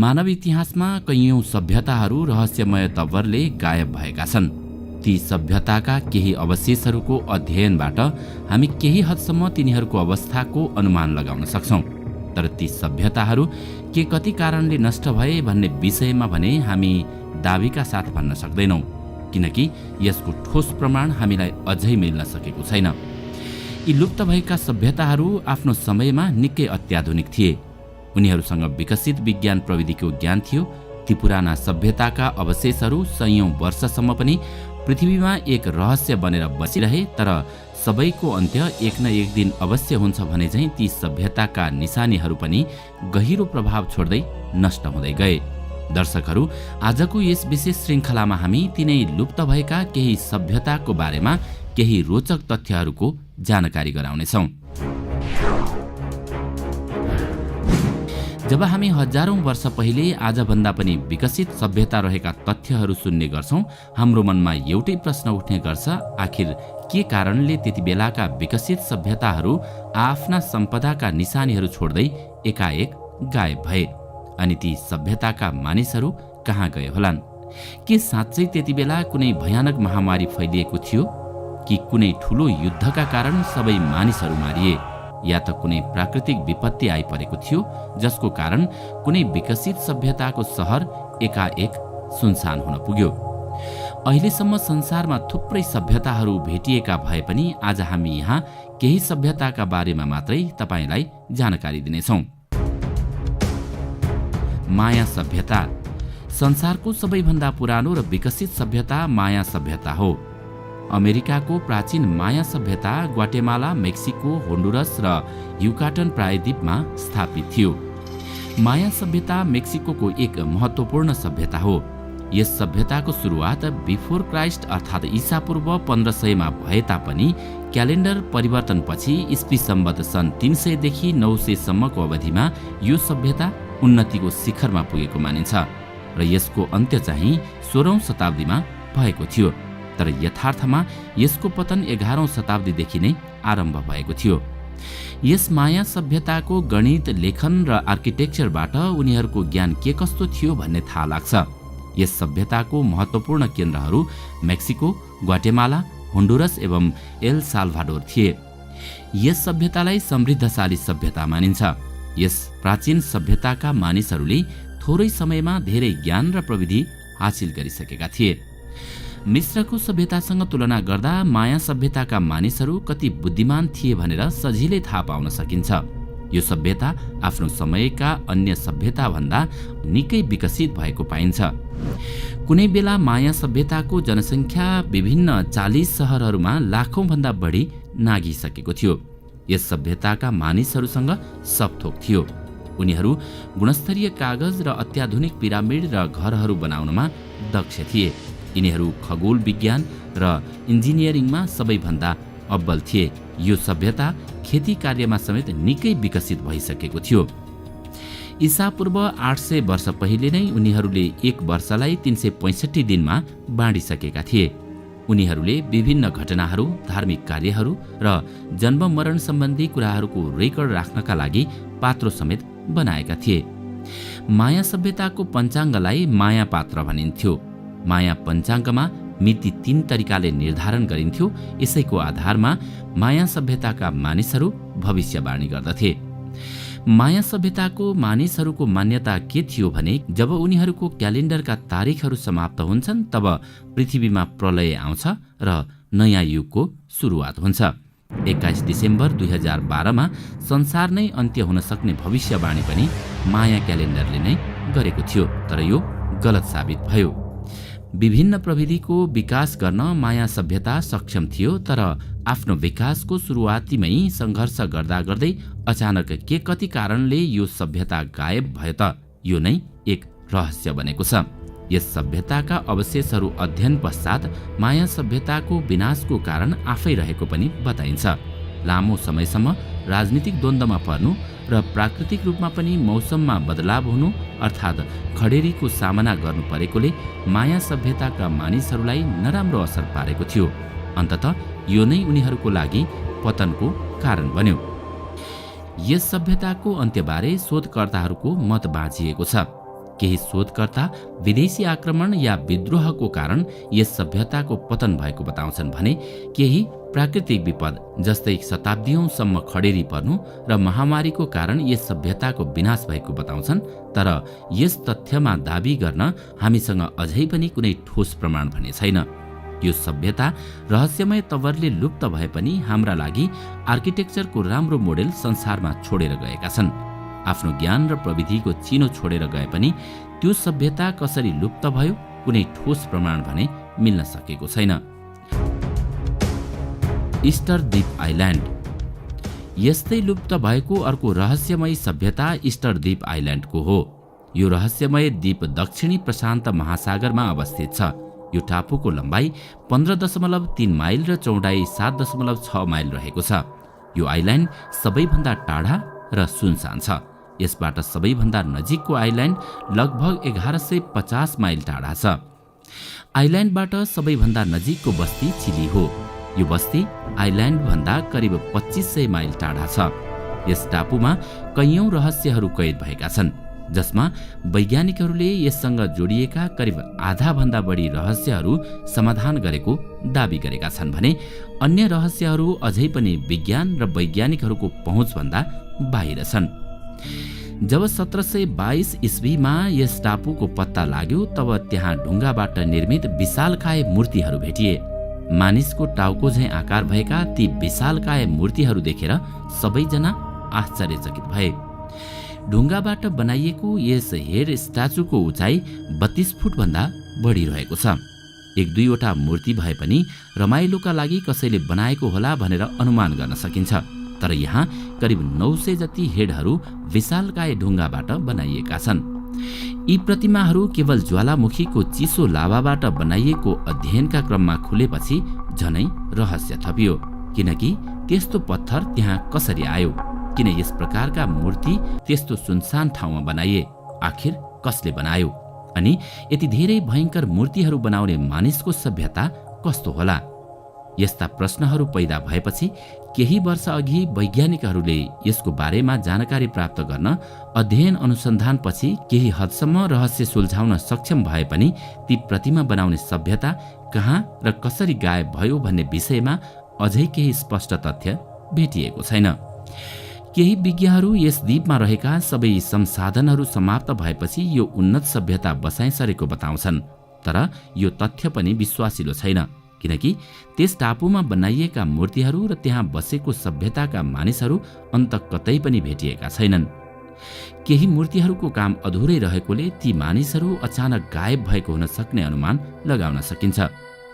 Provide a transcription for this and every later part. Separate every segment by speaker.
Speaker 1: मानव इतिहासमा कैयौं सभ्यताहरू रहस्यमय तवरले गायब भएका छन्। ती सभ्यताका केही अवशेषहरूको अध्ययनबाट हामी केही हदसम्म तिनीहरूको अवस्थाको अनुमान लगाउन सक्छौं। तर ती सभ्यताहरू के कति कारणले नष्ट भए भन्ने विषयमा भने हामी दाबीका साथ भन्न सक्दैनौं, किनकि यसको ठोस प्रमाण हामीलाई अझै मिल्न सकेको छैन। यी लुप्त भएका सभ्यताहरू आफ्नो समयमा निकै अत्याधुनिक थिए। उनीहरूसँग विकसित विज्ञान प्रविधिको ज्ञान थियो। ती पुराना सभ्यताका अवशेषहरू सयौं वर्षसम्म पनि पृथ्वीमा एक रहस्य बनेर बसिरहे, तर सबैको अन्त्य एक न एक दिन अवश्य हुन्छ भने झैं ती सभ्यताका निशानीहरू पनि गहिरो प्रभाव छोड्दै नष्ट हुँदै गए। दर्शकहरू, आजको यस विशेष श्रृङ्खलामा हामी तिनै लुप्त भएका केही सभ्यताको बारेमा केही रोचक तथ्यहरूको जानकारी गराउनेछौँ। जब हामी हजारौं वर्ष पहिले आजभन्दा पनि विकसित सभ्यता रहेका तथ्यहरू सुन्ने गर्छौं, हाम्रो मनमा एउटै प्रश्न उठ्ने गर्छ, आखिर के कारणले त्यति बेलाका विकसित सभ्यताहरू आफ्ना सम्पदाका निशानीहरू छोड्दै एकाएक गायब भए? अनि ती सभ्यताका मानिसहरू कहाँ गए होलान्? के साँच्चै त्यति बेला कुनै भयानक महामारी फैलिएको थियो, कि कुनै ठूलो युद्धका कारण सबै मानिसहरू मारिए, या त कुनै प्राकृतिक विपत्ति आइपरेको थियो जसको कारण कुनै विकसित सभ्यताको सहर एकाएक सुनसान हुन पुग्यो? अहिलेसम्म संसारमा थुप्रै सभ्यताहरू भेटिएका भए पनि आज हामी यहाँ केही सभ्यताका बारेमा मात्रै तपाईलाई जानकारी दिनेछौँ। माया सभ्यता संसारको सबैभन्दा पुरानो र विकसित सभ्यता माया सभ्यता हो। अमेरिकाको प्राचीन माया सभ्यता ग्वाटेमाला, मेक्सिको, होन्डुरस र युकाटन प्रायद्वीपमा स्थापित थियो। माया सभ्यता मेक्सिकोको एक महत्त्वपूर्ण सभ्यता हो। यस सभ्यताको सुरुवात बिफोर क्राइस्ट अर्थात् ईसापूर्व 1500 मा भए तापनि क्यालेन्डर परिवर्तनपछि ईस्वी सम्वत सन् 300 देखि 900 सम्मको अवधिमा यो सभ्यता उन्नतिको शिखरमा पुगेको मानिन्छ र यसको अन्त्य चाहिँ 16औं शताब्दीमा भएको थियो। तर यथार्थमा यसको पतन 11औं शताब्दीदेखि नै आरम्भ भएको थियो। यस माया सभ्यताको गणित, लेखन र आर्किटेक्चरबाट उनीहरूको ज्ञान के कस्तो थियो भन्ने थाहा लाग्छ। यस सभ्यताको महत्त्वपूर्ण केन्द्रहरू मेक्सिको, ग्वाटेमाला, होन्डुरस एवं एल साल्भाडोर थिए। यस सभ्यतालाई समृद्धशाली सभ्यता मानिन्छ। यस प्राचीन सभ्यताका मानिसहरूले थोरै समयमा धेरै ज्ञान र प्रविधि हासिल गरिसकेका थिए। मिश्रको सभ्यतासँग तुलना गर्दा माया सभ्यताका मानिसहरू कति बुद्धिमान थिए भनेर सजिलै थाहा पाउन सकिन्छ। यो सभ्यता आफ्नो समयका अन्य सभ्यताभन्दा निकै विकसित भएको पाइन्छ। कुनै बेला माया सभ्यताको जनसङ्ख्या विभिन्न 40 सहरहरूमा लाखौं भन्दा बढी नागिसकेको थियो। यस सभ्यताका मानिसहरूसँग सब थोक थियो। उनीहरू गुणस्तरीय कागज र अत्याधुनिक पिरामिड र घरहरू बनाउनमा दक्ष थिए। यिनीहरू खगोल विज्ञान र इन्जिनियरिङमा सबैभन्दा अब्बल थिए। यो सभ्यता खेती कार्यमा समेत निकै विकसित भइसकेको थियो। ईसापूर्व 800 वर्ष पहिले नै उनीहरूले एक वर्षलाई 365 दिनमा बाँडिसकेका थिए। उनीहरूले विभिन्न घटनाहरू, धार्मिक कार्यहरू र जन्म मरण सम्बन्धी कुराहरूको रेकर्ड राख्नका लागि पात्रो समेत बनाएका थिए। माया सभ्यताको पञ्चाङ्गलाई माया पात्र भनिन्थ्यो। माया पञ्चाङ्गमा मिति 3 तरिकाले निर्धारण गरिन्थ्यो। यसैको आधारमा माया सभ्यताका मानिसहरू भविष्यवाणी गर्दथे। माया सभ्यताको मानिसहरूको मान्यता के थियो भने जब उनीहरूको क्यालेन्डरका तारिखहरू समाप्त हुन्छन् तब पृथ्वीमा प्रलय आउँछ र नयाँ युगको सुरुवात हुन्छ। 21 डिसेम्बर 2012 मा संसार नै अन्त्य हुन सक्ने भविष्यवाणी पनि माया क्यालेन्डरले नै गरेको थियो, तर यो गलत साबित भयो। विभिन्न प्रविधिको विकास गर्न माया सभ्यता सक्षम थियो, तर आफ्नो विकासको सुरुवातीमै सङ्घर्ष गर्दा गर्दै अचानक के कति कारणले यो सभ्यता गायब भयो त यो नै एक रहस्य बनेको छ। यस सभ्यताका अवशेषहरू अध्ययन पश्चात माया सभ्यताको विनाशको कारण आफै रहेको पनि बताइन्छ। लामो समयसम्म राजनीतिक द्वन्द्वमा पर्नु र प्राकृतिक रूपमा पनि मौसममा बदलाव हुनु अर्थात् खडेरीको सामना गर्नु परेकोले माया सभ्यताका मानिसहरूलाई नराम्रो असर पारेको थियो। अन्ततः यो नै उनीहरूको लागि पतनको कारण बन्यो। यस सभ्यताको अन्त्यबारे शोधकर्ताहरूको मत बाँचिएको छ। केही शोधकर्ता विदेशी आक्रमण या विद्रोहको कारण यस सभ्यताको पतन भएको बताउँछन् भने केही प्राकृतिक विपद जस्तै शताब्दीौंसम्म खडेरी पर्नु र महामारीको कारण यस सभ्यताको विनाश भएको बताउँछन्। तर यस तथ्यमा दाबी गर्न हामीसँग अझै पनि कुनै ठोस प्रमाण भने छैन। यो सभ्यता रहस्यमय तवरले लुप्त भए पनि हाम्रा लागि आर्किटेक्चरको राम्रो मोडेल संसारमा छोडेर गएका छन्। आफ्नो ज्ञान र प्रविधिको चिनो छोडेर गए पनि त्यो सभ्यता कसरी लुप्त भयो कुनै ठोस प्रमाण भने मिल्न सकेको छैन। इस्टर द्वीप आइल्यान्ड। यस्तै लुप्त भएको अर्को रहस्यमय सभ्यता इस्टर द्वीप आइल्यान्डको हो। यो रहस्यमय द्वीप दक्षिणी प्रशान्त महासागरमा अवस्थित छ। यो टापुको लम्बाइ 15.3 माइल र चौडाइ 7.6 माइल रहेको छ। यो आइल्यान्ड सबैभन्दा टाढा र सुनसान छ। यसबाट सबैभन्दा नजिकको आइल्यान्ड लगभग 1150 माइल टाढा छ। आइल्यान्डबाट सबैभन्दा नजिकको बस्ती चिली हो। यो बस्ती आइल्यान्ड भन्दा करिब 2500 माइल टाढा छ। यस टापुमा कैयौं रहस्यहरू कैद भएका छन्, जसमा वैज्ञानिकहरूले यससँग जोडिएका करिब आधा भन्दा बढी रहस्यहरू समाधान गरेको दाबी गरेका छन् भने अन्य रहस्यहरू अझै पनि विज्ञान र वैज्ञानिकहरूको पहुँचभन्दा बाहिर छन्। जब 1722 इस्वीमा यस टापुको पत्ता लाग्यो तब त्यहाँ ढुङ्गाबाट निर्मित विशालकाय मूर्तिहरू भेटिए। मानिसको टाउको झैं आकार भएका ती विशालकाय मूर्तिहरू देखेर सबैजना आश्चर्यचकित भए। ढुङ्गाबाट बनाइएको यस हेड स्ट्याचुको उचाइ 32 फुट भन्दा बढी रहेको छ। 1-2वटा मूर्ति भए पनि रमाइलोका लागि कसैले बनाएको होला भनेर अनुमान गर्न सकिन्छ। तर यहाँ करिब 900 जति हेडहरू विशालकाय ढुङ्गाबाट बनाइएका छन्। यी प्रतिमाहरू केवल ज्वालामुखीको चिसो लाभाबाट बनाइएको अध्ययनका क्रममा खुलेपछि झनै रहस्य थपियो। किनकि त्यस्तो पत्थर त्यहाँ कसरी आयो? किन यस प्रकारका मूर्ति त्यस्तो सुनसान ठाउँमा बनाइए? आखिर कसले बनायो? अनि यति धेरै भयंकर मूर्तिहरू बनाउने मानिसको सभ्यता कस्तो होला? यस्ता प्रश्नहरू पैदा भएपछि केही वर्ष अघि वैज्ञानिकहरूले यसको बारेमा जानकारी प्राप्त गर्न अध्ययन अनुसन्धानपछि केही हदसम्म रहस्य सुल्झाउन सक्षम भए पनि ती प्रतिमा बनाउने सभ्यता कहाँ र कसरी गायब भयो भन्ने विषयमा अझै केही स्पष्ट तथ्य भेटिएको छैन। केही विज्ञहरू यस द्वीपमा रहेका सबै संसाधनहरू समाप्त भएपछि यो उन्नत सभ्यता बसाइ सरेको बताउँछन्। तर यो तथ्य पनि विश्वासिलो छैन, किनकि त्यस टापुमा बनाइएका मूर्तिहरू र त्यहाँ बसेको सभ्यताका मानिसहरू अन्त कतै पनि भेटिएका छैनन्। केही मूर्तिहरूको काम अधुरै रहेकोले ती मानिसहरू अचानक गायब भएको हुन सक्ने अनुमान लगाउन सकिन्छ।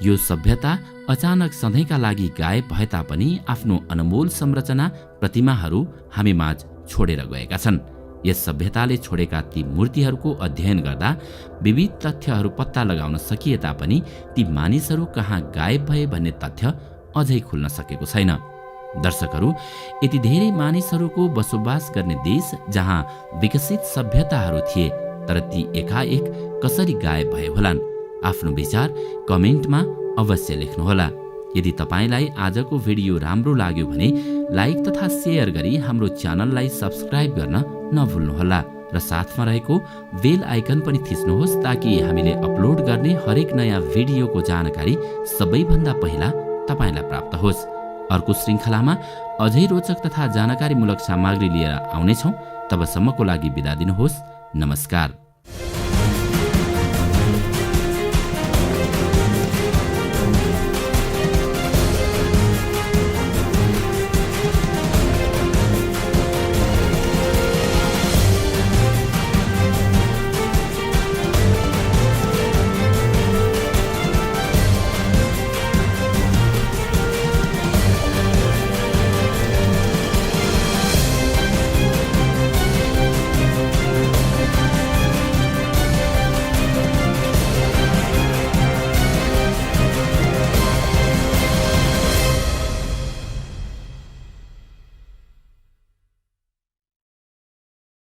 Speaker 1: यो सभ्यता अचानक सधैँका लागि गायब भए तापनि आफ्नो अनमोल संरचना प्रतिमाहरू हामीमाझ छोडेर गएका छन्। यस सभ्यताले छोडेका ती मूर्तिहरूको अध्ययन गर्दा विविध तथ्यहरू पत्ता लगाउन सकिए तापनि ती मानिसहरू कहाँ गायब भए भन्ने तथ्य अझै खुल्न सकेको छैन। दर्शकहरू, यति धेरै मानिसहरूको बसोबास गर्ने देश जहाँ विकसित सभ्यताहरू थिए, तर ती एकाएक कसरी गायब भए होलान्? आफ्नो विचार कमेन्टमा अवश्य लेख्नुहोला। यदि तपाईलाई आजको भिडियो राम्रो लाग्यो भने लाइक तथा शेयर गरी हाम्रो च्यानललाई सब्स्क्राइब गर्न नभुल्नुहोला र साथमा रहेको बेल आइकन पनि थिच्नुहोस् ताकि हामीले अपलोड गर्ने हरेक नयाँ भिडियोको जानकारी सबैभन्दा पहिला तपाईलाई प्राप्त होस्। अर्को श्रृङ्खलामा अझै रोचक तथा जानकारीमूलक सामग्री लिएर आउनेछौँ। तबसम्मको लागि बिदा दिनुहोस्। नमस्कार।